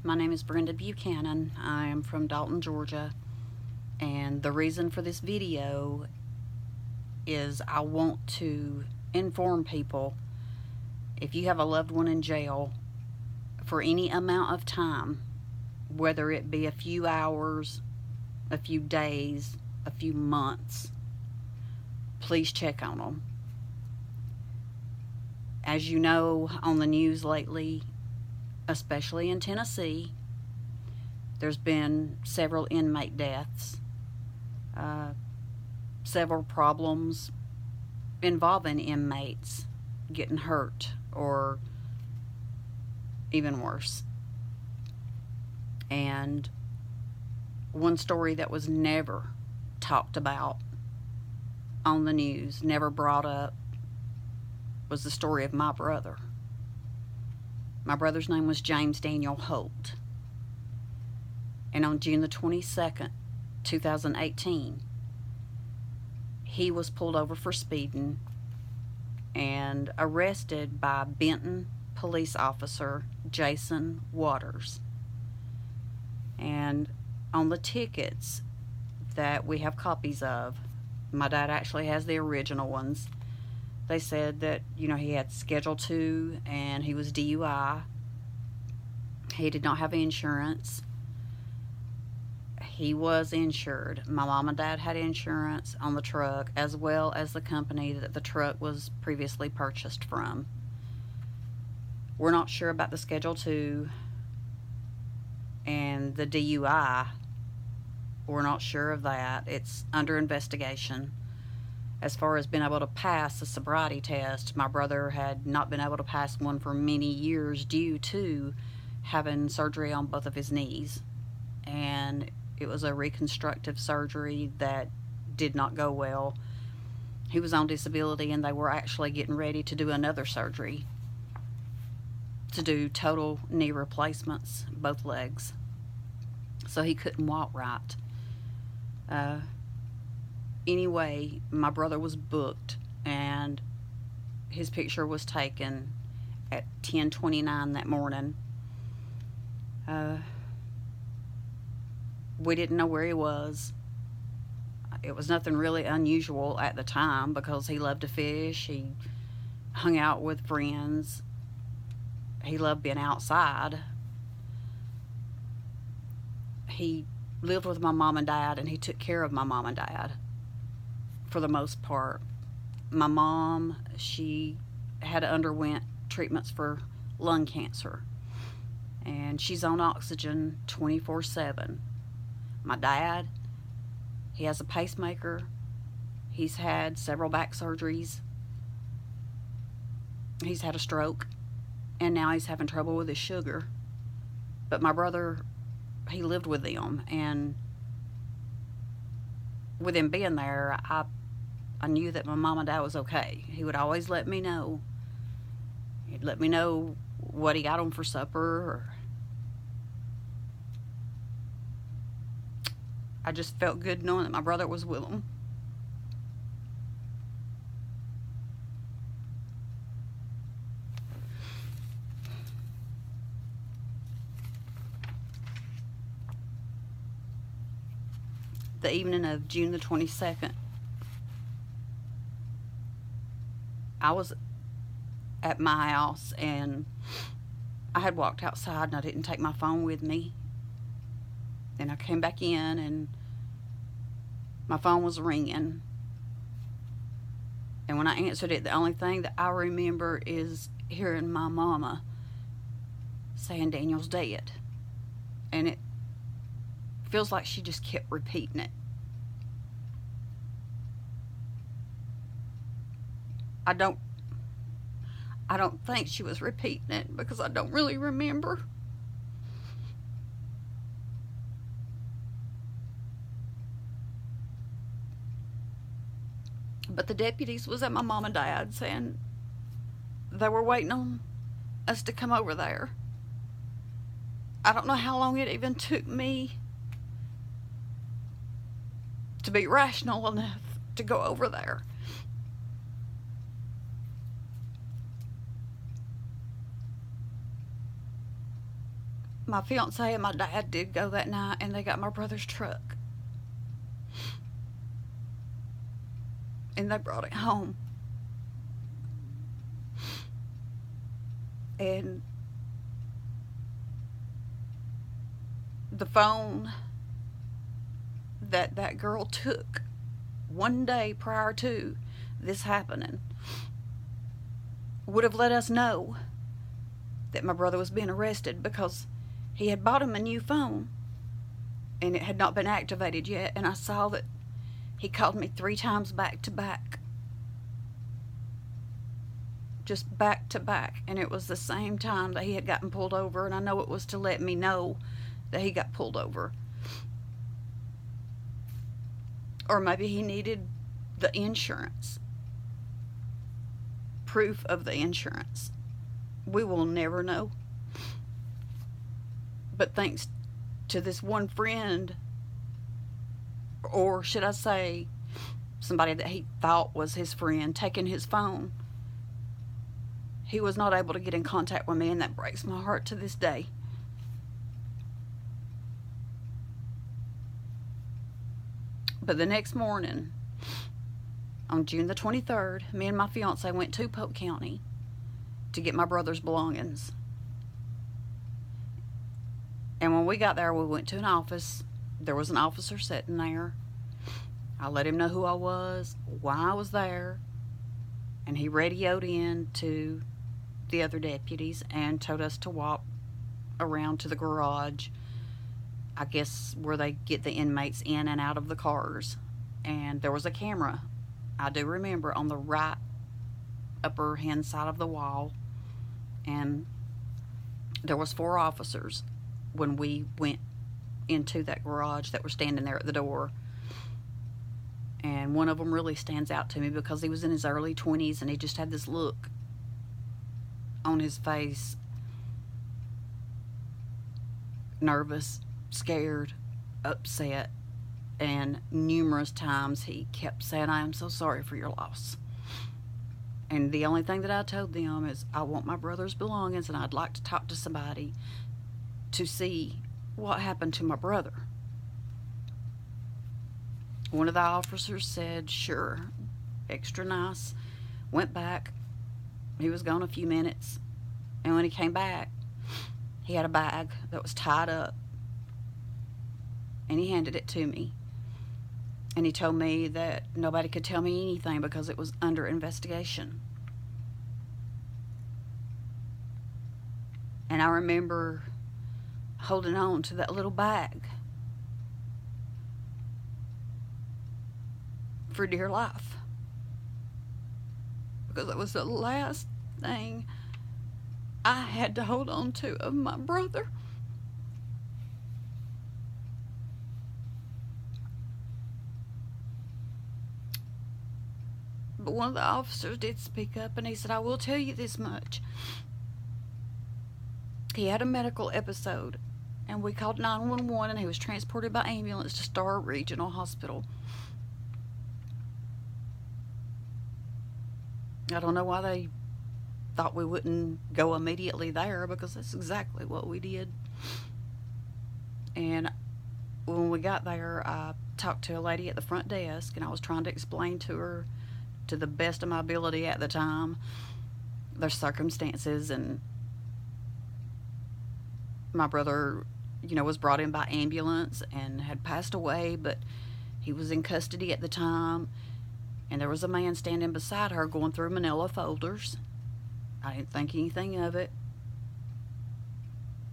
My name is Brenda Buchanan. I am from Dalton, Georgia, and the reason for this video is I want to inform people if you have a loved one in jail for any amount of time, whether it be a few hours, a few days, a few months, please check on them. As you know, on the news lately, especially in Tennessee, there's been several inmate deaths, several problems involving inmates getting hurt or even worse. And one story that was never talked about on the news, never brought up, was the story of my brother. My brother's name was James Daniel Holt. And on June the 22nd, 2018, he was pulled over for speeding and arrested by Benton police officer Jason Waters. And on the tickets that we have copies of, my dad actually has the original ones. They said that, he had Schedule 2 and he was DUI. He did not have insurance. He was insured. My mom and dad had insurance on the truck, as well as the company that the truck was previously purchased from. We're not sure about the Schedule 2 and the DUI. We're not sure of that. It's under investigation. As far as being able to pass the sobriety test, my brother had not been able to pass one for many years due to having surgery on both of his knees. And it was a reconstructive surgery that did not go well. He was on disability, and they were actually getting ready to do another surgery to do total knee replacements, both legs. So he couldn't walk right. Anyway, my brother was booked, and his picture was taken at 10:29 that morning. We didn't know where he was. It was nothing really unusual at the time because he loved to fish. He hung out with friends. He loved being outside. He lived with my mom and dad, and he took care of my mom and dad for the most part. My mom, she had underwent treatments for lung cancer, and she's on oxygen 24/7. My dad, he has a pacemaker. He's had several back surgeries. He's had a stroke, and now he's having trouble with his sugar. But my brother, he lived with them, and with him being there, I knew that my mom and dad was okay. He would always let me know. He'd let me know what he got them for supper. I just felt good knowing that my brother was with them. The evening of June the 22nd, I was at my house, and I had walked outside, and I didn't take my phone with me. Then I came back in, and my phone was ringing. And when I answered it, the only thing that I remember is hearing my mama saying Daniel's dead. And it feels like she just kept repeating it. I don't think she was repeating it because I don't really remember. But the deputies was at my mom and dad saying they were waiting on us to come over there. I don't know how long it even took me to be rational enough to go over there. My fiance and my dad did go that night, and they got my brother's truck. And they brought it home. And the phone that that girl took one day prior to this happening would have let us know that my brother was being arrested, because he had bought him a new phone and it had not been activated yet. And I saw that he called me 3 times back to back. Just back to back. And it was the same time that he had gotten pulled over. And I know it was to let me know that he got pulled over. Or maybe he needed the insurance. Proof of the insurance. We will never know. But thanks to this one friend, or should I say somebody that he thought was his friend, taking his phone, he was not able to get in contact with me, and that breaks my heart to this day. But the next morning, on June the 23rd, me and my fiance went to Polk County to get my brother's belongings. And when we got there, we went to an office. There was an officer sitting there. I let him know who I was, why I was there, and he radioed in to the other deputies and told us to walk around to the garage, I guess where they get the inmates in and out of the cars. And there was a camera, I do remember, on the right upper hand side of the wall. And there was 4 officers when we went into that garage that were standing there at the door. And one of them really stands out to me because he was in his early 20s and he just had this look on his face, nervous, scared, upset, and numerous times he kept saying, "I am so sorry for your loss." And the only thing that I told them is, I want my brother's belongings and I'd like to talk to somebody to see what happened to my brother. One of the officers said, "Sure," extra nice, went back. He was gone a few minutes, and when he came back, he had a bag that was tied up, and he handed it to me. And he told me that nobody could tell me anything because it was under investigation. And I remember holding on to that little bag for dear life, because it was the last thing I had to hold on to of my brother. But one of the officers did speak up, and he said, "I will tell you this much. He had a medical episode, and we called 911, and he was transported by ambulance to Star Regional Hospital." I don't know why they thought we wouldn't go immediately there, because that's exactly what we did. And when we got there, I talked to a lady at the front desk, and I was trying to explain to her, to the best of my ability at the time, their circumstances. And my brother, was brought in by ambulance and had passed away, but he was in custody at the time. And there was a man standing beside her going through manila folders. I didn't think anything of it.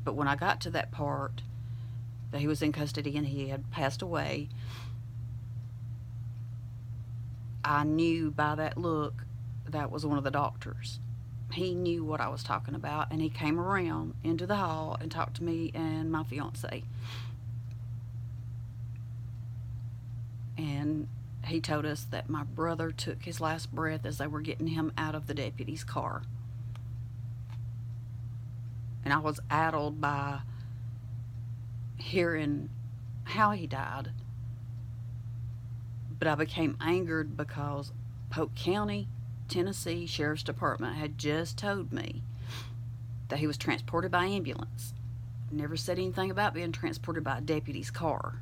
But when I got to that part, that he was in custody and he had passed away, I knew by that look that was one of the doctors. He knew what I was talking about, and he came around into the hall and talked to me and my fiance. And he told us that my brother took his last breath as they were getting him out of the deputy's car. And I was addled by hearing how he died. But I became angered because Polk County, Tennessee Sheriff's Department had just told me that he was transported by ambulance Never said anything about being transported by a deputy's car.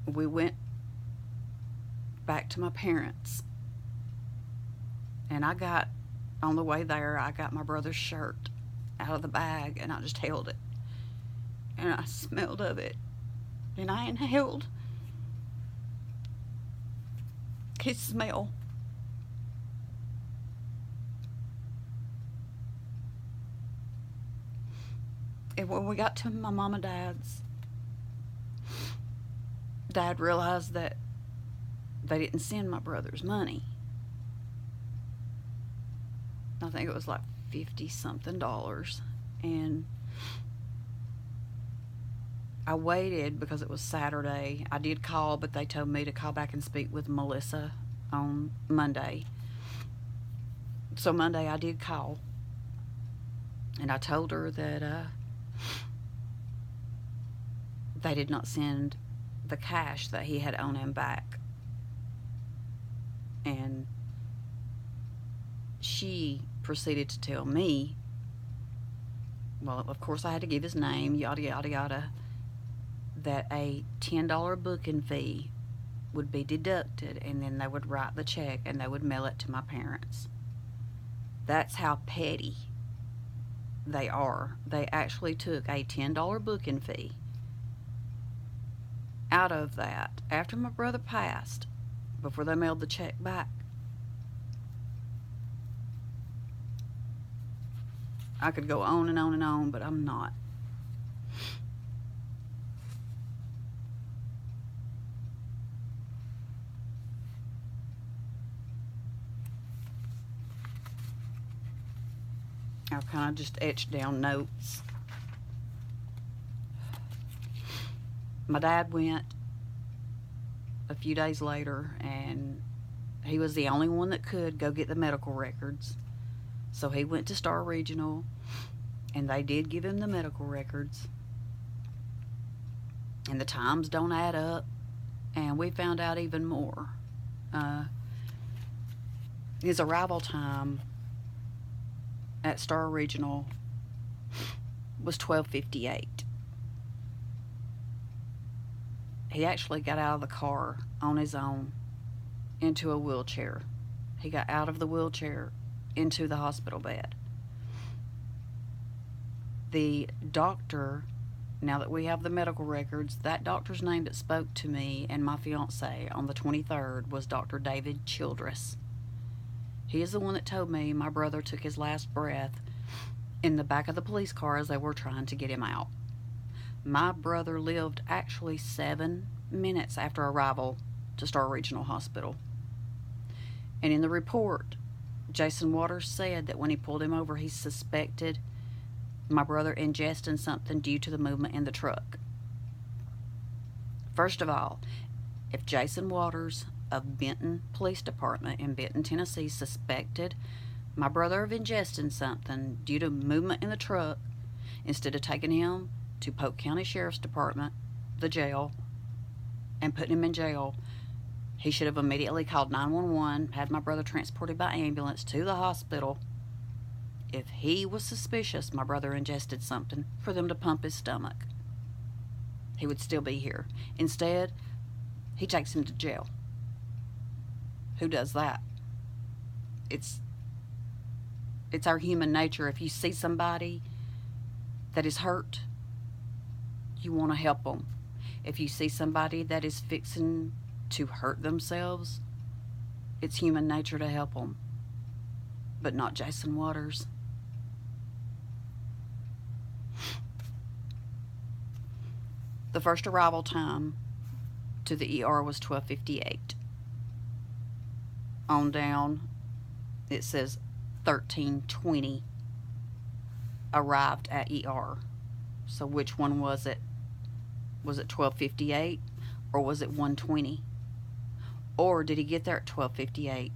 We went back to my parents, and on the way there, I got my brother's shirt out of the bag, and I just held it, and I smelled of it, and I inhaled his smell. And when we got to my mom and dad's, Dad realized that they didn't send my brother's money. I think it was like $50-something. And I waited because it was Saturday. I did call, but they told me to call back and speak with Melissa on Monday. So Monday I did call. And I told her that they did not send the cash that he had on him back. And she proceeded to tell me, well, of course I had to give his name, yada, yada, yada, that a $10 booking fee would be deducted, and then they would write the check and they would mail it to my parents. That's how petty they are. They actually took a $10 booking fee out of that after my brother passed, before they mailed the check back. I could go on and on and on, but I'm not. I've kind of just etched down notes. My dad went a few days later, and he was the only one that could go get the medical records. So he went to Star Regional, and they did give him the medical records. And the times don't add up, and we found out even more. His arrival time at Star Regional was 12:58. He actually got out of the car on his own into a wheelchair. He got out of the wheelchair into the hospital bed. The doctor, now that we have the medical records, that doctor's name that spoke to me and my fiance on the 23rd was Dr. David Childress. He is the one that told me my brother took his last breath in the back of the police car as they were trying to get him out. My brother lived actually 7 minutes after arrival to Star Regional Hospital. And in the report, Jason Waters said that when he pulled him over, he suspected my brother ingesting something due to the movement in the truck. First of all, if Jason Waters of Benton Police Department in Benton, Tennessee suspected my brother of ingesting something due to movement in the truck, instead of taking him to Polk County Sheriff's Department, the jail, and putting him in jail, he should have immediately called 911, had my brother transported by ambulance to the hospital. If he was suspicious my brother ingested something, for them to pump his stomach, he would still be here. Instead, he takes him to jail. Who does that? It's our human nature. If you see somebody that is hurt, you want to help them. If you see somebody that is fixing to hurt themselves, it's human nature to help them. But not Jason Waters. The first arrival time to the ER was 12:58. On down, it says 13:20 arrived at ER. So which one was it? Was it 12:58 or was it 1:20? Or did he get there at 12:58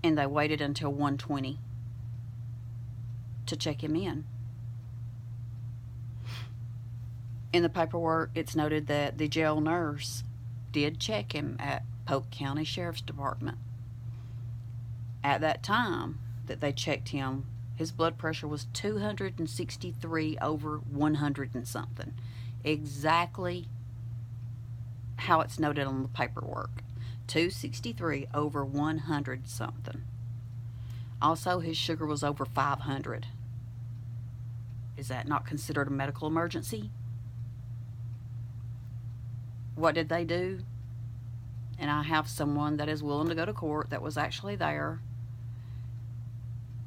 and they waited until 1:20 to check him in? In the paperwork, it's noted that the jail nurse did check him at Polk County Sheriff's Department. At that time, that they checked him, his blood pressure was 263 over 100 and something. Exactly how it's noted on the paperwork. 263 over 100 something. Also, his sugar was over 500. Is that not considered a medical emergency? What did they do? And I have someone that is willing to go to court that was actually there.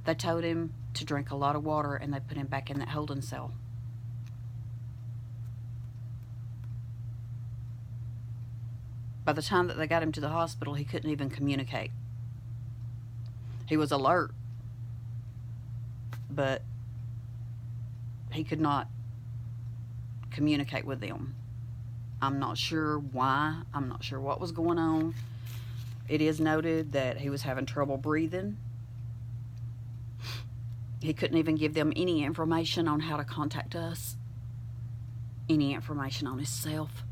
They told him to drink a lot of water, and they put him back in that holding cell. By the time that they got him to the hospital, he couldn't even communicate. He was alert, but he could not communicate with them. I'm not sure why. I'm not sure what was going on. It is noted that he was having trouble breathing. He couldn't even give them any information on how to contact us, any information on himself.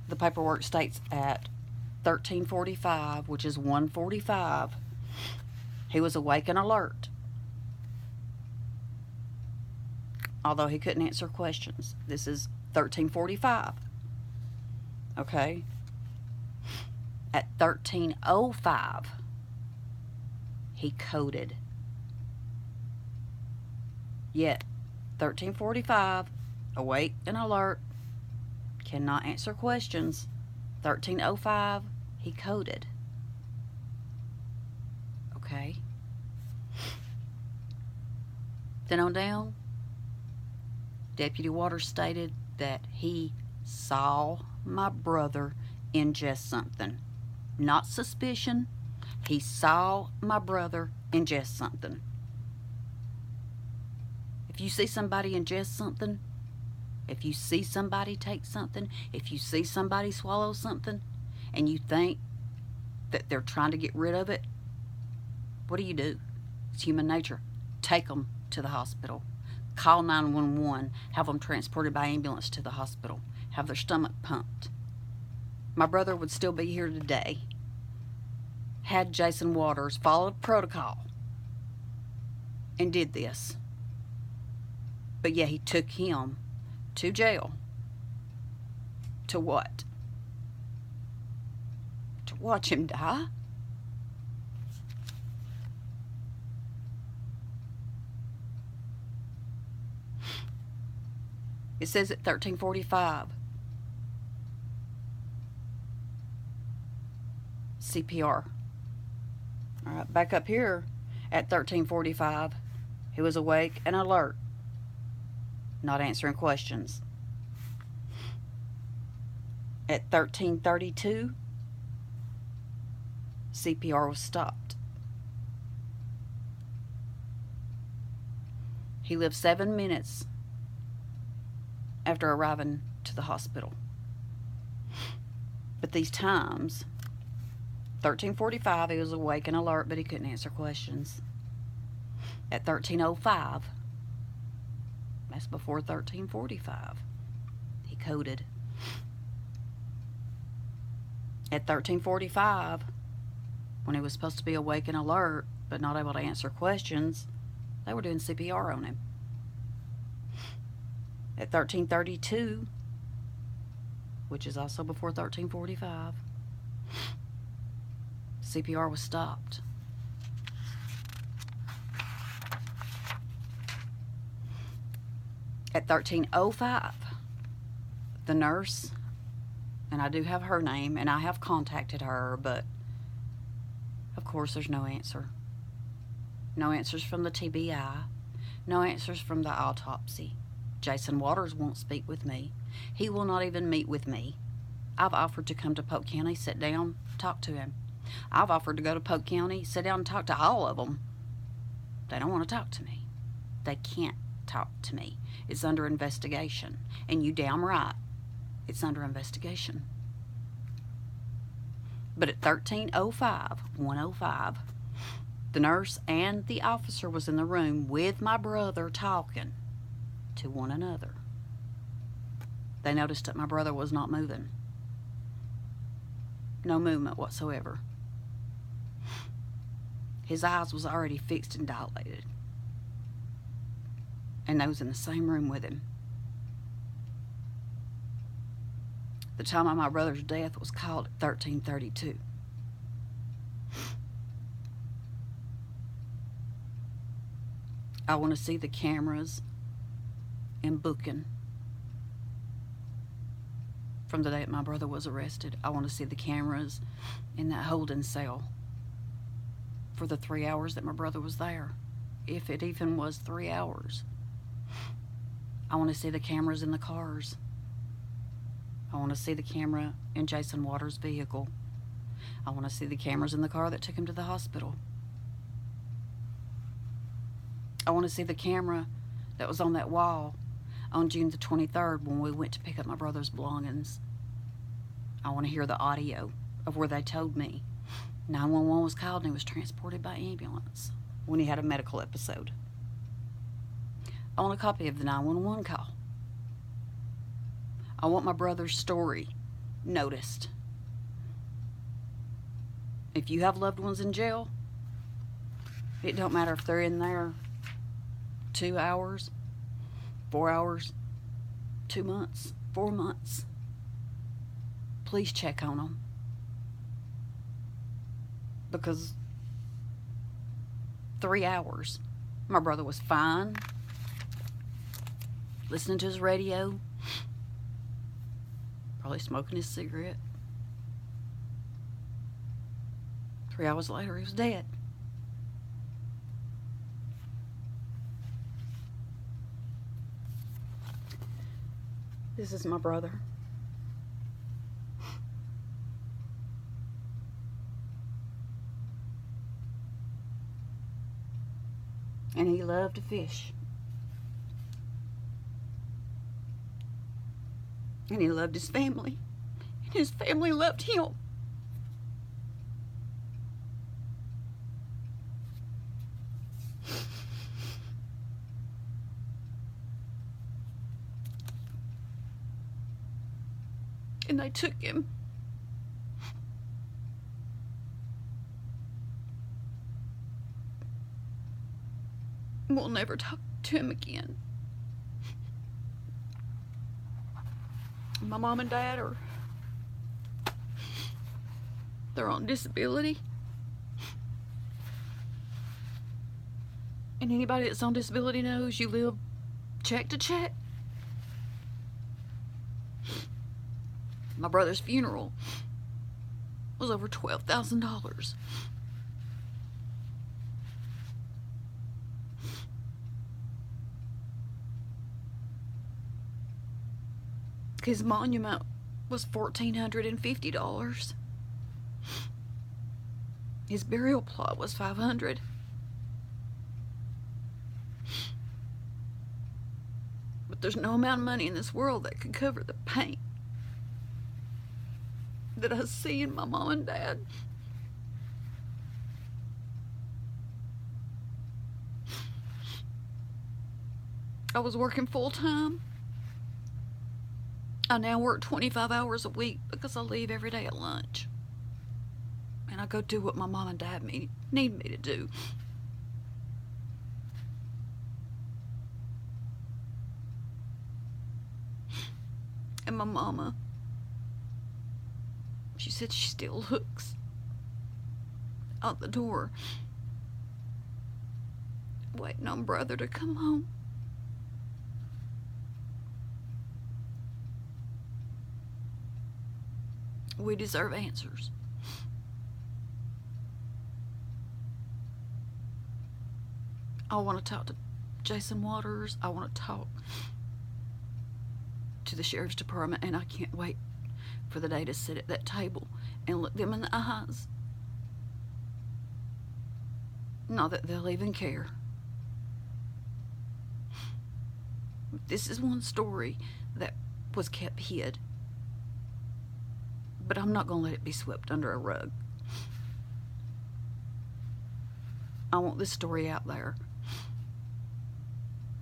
The paperwork states at 13:45, which is 1:45, he was awake and alert, although he couldn't answer questions. This is 13:45. Okay? At 13:05, he coded. Yet, 13:45, awake and alert, cannot answer questions. 13:05, he coded. Okay? Then on down, Deputy Waters stated that he saw my brother ingest something. Not suspicion. He saw my brother ingest something. If you see somebody ingest something, if you see somebody take something, if you see somebody swallow something, and you think that they're trying to get rid of it, what do? It's human nature. Take them to the hospital. Call 911. Have them transported by ambulance to the hospital. Have their stomach pumped. My brother would still be here today had Jason Waters followed protocol and did this. But yeah, he took him to jail. To what? To watch him die? It says at 13:45, CPR. All right, back up here at 13:45, he was awake and alert, not answering questions. At 13:32, CPR was stopped. He lived 7 minutes after arriving to the hospital. But these times, 13:45, he was awake and alert, but he couldn't answer questions. At 13:05, that's before 13:45, he coded. At 13:45, when he was supposed to be awake and alert, but not able to answer questions, they were doing CPR on him. At 13:32, which is also before 13:45, CPR was stopped. At 13:05, the nurse, and I do have her name, and I have contacted her, but of course there's no answer. No answers from the TBI. No answers from the autopsy. Jason Waters won't speak with me. He will not even meet with me. I've offered to come to Polk County, sit down, talk to him. I've offered to go to Polk County, sit down and talk to all of them. They don't want to talk to me. They can't talk to me. It's under investigation. And you damn right, it's under investigation. But at 13:05, 1:05, the nurse and the officer was in the room with my brother talking to one another. They noticed that my brother was not moving. No movement whatsoever. His eyes was already fixed and dilated. And they was in the same room with him. The time of my brother's death was called at 13:32. I want to see the cameras in booking from the day that my brother was arrested. I want to see the cameras in that holding cell for the 3 hours that my brother was there, if it even was 3 hours. I want to see the cameras in the cars. I want to see the camera in Jason Waters' vehicle. I want to see the cameras in the car that took him to the hospital. I want to see the camera that was on that wall on June the 23rd when we went to pick up my brother's belongings. I want to hear the audio of where they told me 911 was called and he was transported by ambulance when he had a medical episode. I want a copy of the 911 call. I want my brother's story noticed. If you have loved ones in jail, it don't matter if they're in there 2 hours, 4 hours, 2 months, 4 months. Please check on them. Because 3 hours, my brother was fine, listening to his radio, probably smoking his cigarette. 3 hours later, he was dead. This is my brother. And he loved to fish. And he loved his family. And his family loved him. And they took him. We'll never talk to him again. My mom and dad they're on disability. And anybody that's on disability knows you live check to check. My brother's funeral was over $12,000. His monument was $1,450. His burial plot was $500. But there's no amount of money in this world that could cover the pain that I see in my mom and dad. I was working full-time. I now work 25 hours a week because I leave every day at lunch. And I go do what my mom and dad need me to do. And my mama, she said she still looks out the door, waiting on brother to come home. We deserve answers. I want to talk to Jason Waters. I want to talk to the sheriff's department, and I can't wait for the day to sit at that table and look them in the eyes. Not that they'll even care. This is one story that was kept hid. But I'm not going to let it be swept under a rug. I want this story out there.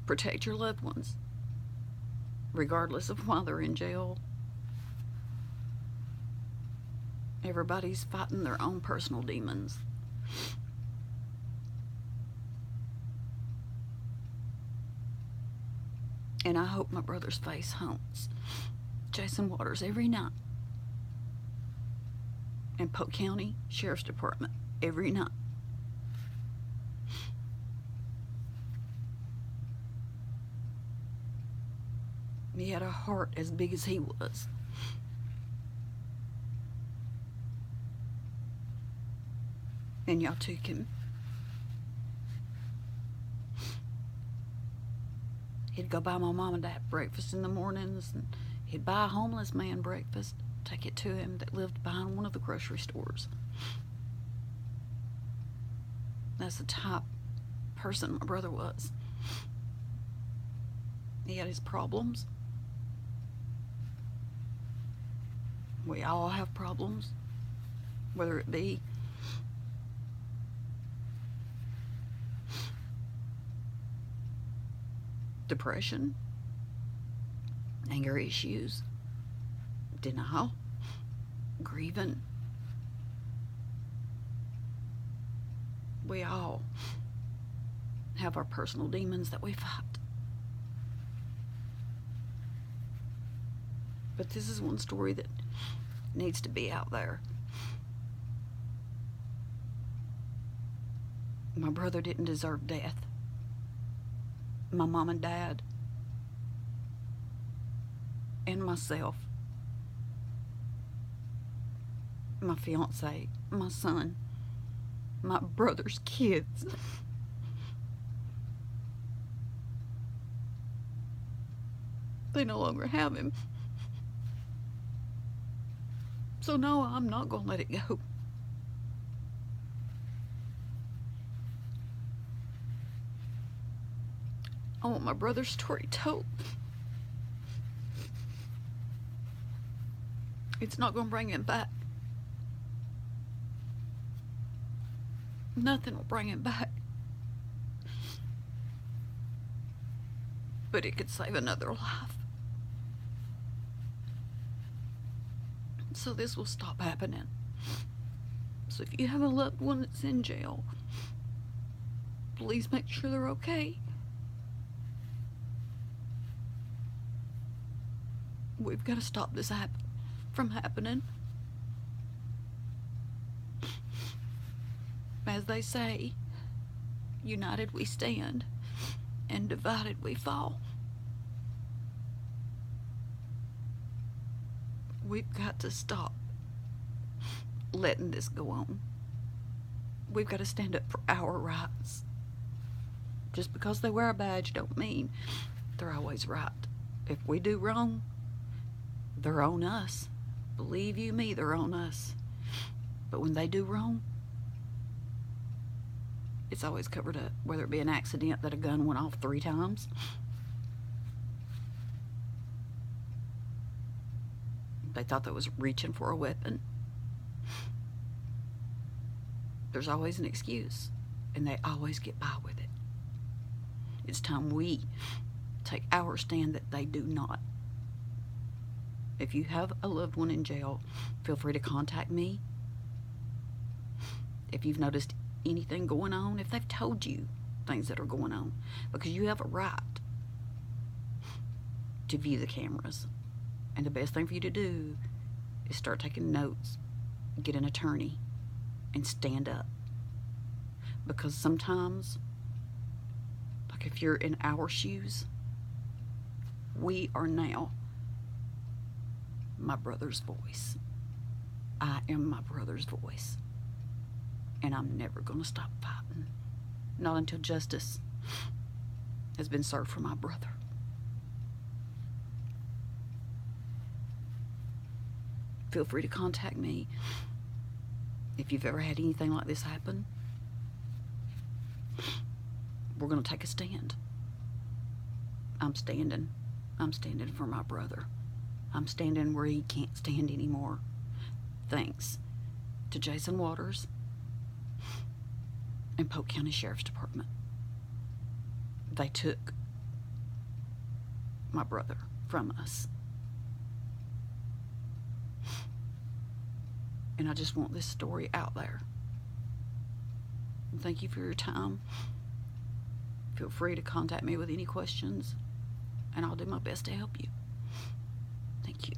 Protect your loved ones, regardless of why they're in jail. Everybody's fighting their own personal demons. And I hope my brother's face haunts Jason Waters every night. And Polk County Sheriff's Department every night. He had a heart as big as he was. And y'all took him. He'd go buy my mom and dad breakfast in the mornings, and he'd buy a homeless man breakfast, take it to him that lived behind one of the grocery stores. That's the type of person my brother was. He had his problems. We all have problems, whether it be depression, anger issues, denial, grieving. We all have our personal demons that we fight. But this is one story that needs to be out there. My brother didn't deserve death. My mom and dad, and myself, my fiance, my son, my brother's kids. They no longer have him. So no, I'm not gonna let it go. I want my brother's story told. It's not gonna bring him back. Nothing will bring him back. But it could save another life. So this will stop happening. So if you have a loved one that's in jail, please make sure they're okay. We've got to stop this from happening. As they say, united we stand, and divided we fall. We've got to stop letting this go on. We've got to stand up for our rights. Just because they wear a badge don't mean they're always right. If we do wrong, they're on us. Believe you me, they're on us. But when they do wrong, it's always covered up, whether it be an accident that a gun went off 3 times, they thought that was reaching for a weapon. There's always an excuse, and they always get by with it. It's time we take our stand that they do not. If you have a loved one in jail, feel free to contact me. If you've noticed anything going on, if they've told you things that are going on, because you have a right to view the cameras. And the best thing for you to do is start taking notes, get an attorney, and stand up. Because sometimes, like if you're in our shoes, we are now my brother's voice. I am my brother's voice. And I'm never going to stop fighting. Not until justice has been served for my brother. Feel free to contact me if you've ever had anything like this happen. We're going to take a stand. I'm standing. I'm standing for my brother. I'm standing where he can't stand anymore. Thanks to Jason Waters and Polk County Sheriff's Department. They took my brother from us. And I just want this story out there. Thank you for your time. Feel free to contact me with any questions. and I'll do my best to help you. Thank you.